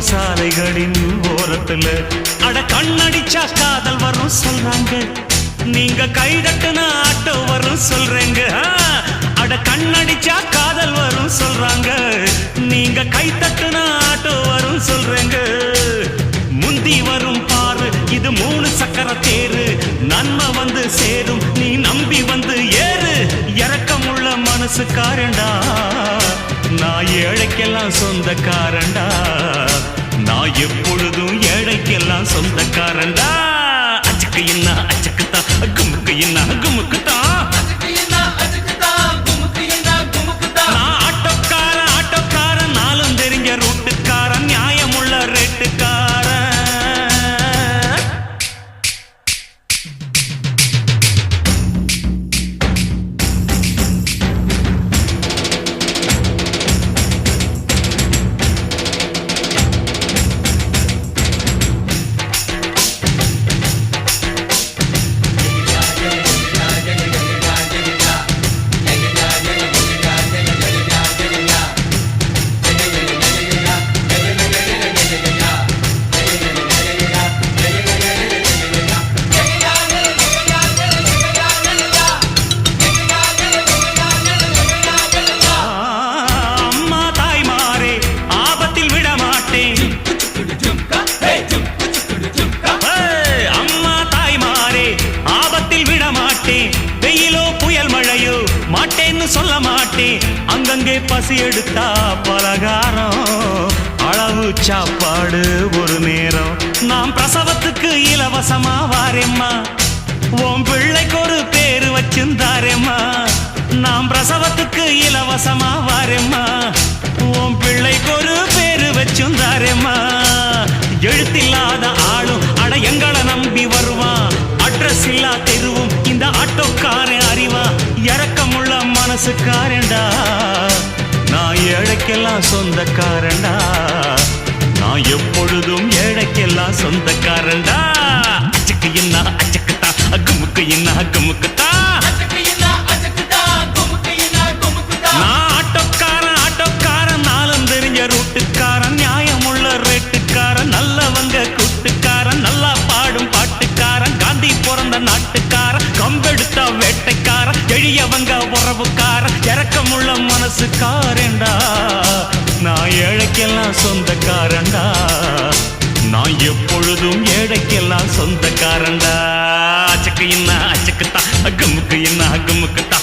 நிற்கிறோம் சாலைகளின் ஓரத்துல. அட கண்ணடிச்சா காதல் வரும் சொல்றாங்க, நீங்க கைதட்டுனா ஆட்டோ வரும் சொல்றேங்க. அட கண்ணடிச்சா காதல் வரும் சொல்றாங்க, நீங்க கைதட்டுனா ஆட்டோ வரும் சொல்றேங்க. முந்தி வரும் பாரு இது 3 சக்கர தேரு, நன்மை வந்து சேரும் நீ நம்பி வந்து ஏறு. இரக்கமுள்ள மனசுக்காரண்டா, நான் ஏழைக்கெல்லாம் சொந்தக்காரண்டா, நான் எப்பொழுதும் ஏழைக்கெல்லாம் சொந்தக்காரண்டா. அச்சுக்கு என்ன அச்சுக்குத்தான், குமுக்கு என்ன குமுக்குத்தான், நான் ஆட்டோக்காரன் ஆட்டோக்காரன், நாளும் தெரிஞ்ச ரூட்டுக்காரன், நியாயமுள்ள ரேட்டுக்காரன். மாட்டேன்னு சொல்ல மாட்டேன், அங்கங்கே பசி எடுத்தா பலகாரம், அளவு சாப்பாடு ஒரு நேரம். நாம் பிரசவத்துக்கு இலவசமா வாரேம்மா, உன் பிள்ளைக்கு ஒரு பேரு வச்சிருந்தாரேம்மா. நாம் பிரசவத்துக்கு இலவசமா வாரேம்மா, உன் பிள்ளைக்கு ஒரு பேரு வச்சிருந்தாரேம்மா. எழுத்தில்லாத ஆளும் அட எங்களை நம்பி வருவான், அட்ரஸ் இல்லா தெருவும் இந்த ஆட்டோக்காரன் அறிவா. இரக்கமுள்ள மனசுக்காரண்டா, நான் ஏழைக்கெல்லாம் சொந்தக்காரண்டா, நான் எப்பொழுதும் ஏழைக்கெல்லாம் சொந்தக்காரண்டா. அச்சுக்கு என்ன அச்சுக்குத்தா, குமுக்கு என்ன குமுக்குத்தா, நான் ஆட்டோக்காரன் ஆட்டோக்காரன், நாளும் தெரிஞ்ச ரூட்டுக்காரன், நியாயமுள்ள ரேட்டுக்காரன், நல்லவங்க கூட்டுக்காரன், நல்லா பாடும் பாட்டுக்காரன், காந்தி பிறந்த நாட்டுக்காரன், கம்பெடுத்த வேட்டைக்காரன், எளியவங்க உறவுக்காரன், இரக்கமுள்ள மனசுக்காரண்டா, நான் ஏழைக்கெல்லாம் சொந்தக்காரண்டா, நான் எப்பொழுதும் ஏழைக்கெல்லாம் சொந்தக்காரண்டா. அச்சுக்கு என்ன அச்சுக்குத்தா, குமுக்கு என்ன குமுக்குத்தா.